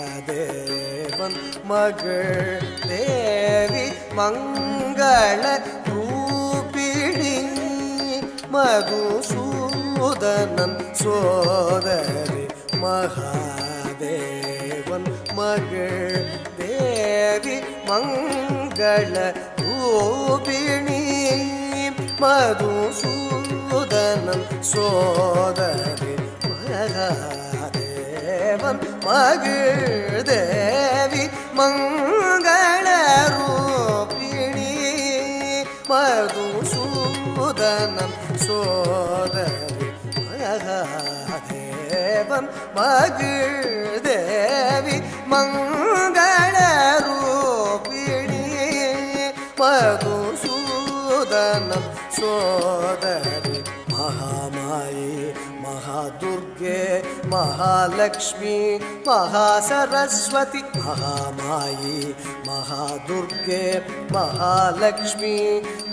மகாதேவன் மகள் தேவி மங்கள ரூபிணி மதுசூதனன் சோதரி மகாதேவன் மகள் தேவி மங்கள ரூபிணி மதுசூதனன் சோதரி மகாதேவன் மகள் தேவி மங்கள ரூபிணி மதுசூதனன் சோதரி மகாதேவன் மகள் தேவி மங்கள ரூபிணி மதுசூதனன் சோதரி மகாமாயி மகாதுர்गे महालक्ष्मी महासरस्वती महामायी महादुर्गे महालक्ष्मी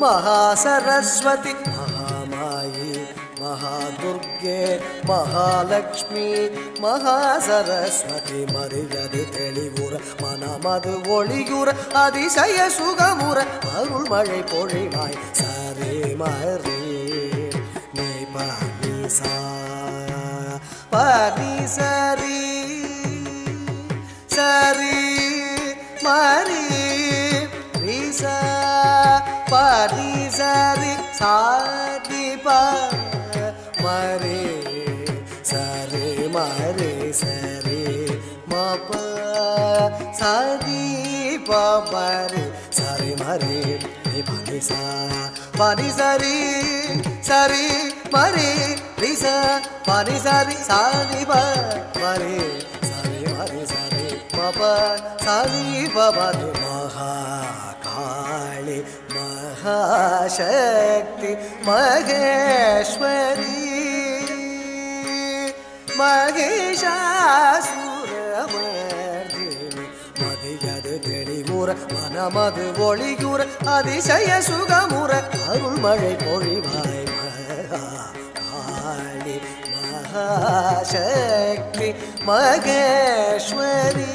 महासरस्वती महामायी महादुर्गे महालक्ष्मी महासरस्वती मरियदे तेलिवुर मनमது ஒளியுற அதிசய சுகமுற அருள் மழை பொழிவாய் சரே மரே நீ பானி சா பானி சரி சரி மரி ரிசா பானி சரி சாதி பா மரி சரி மரி சரி மப சாதி பா மரி சரி மரி பானி சா பானி சரி சரி மரி ரிசா பானி சரி சாதி பா மரி சரி மரி சரி மப சாதி பபது மகாகாளி மகாசக்தி மகேஸ்வரி மகிஷாசுரமர்தினி மதியது தெளிவுற மனமது ஒளியுற அதிசய சுகமுற அருள் மழை பொழிவாய் மகாகாளி மகாசக்தி மகேஸ்வரி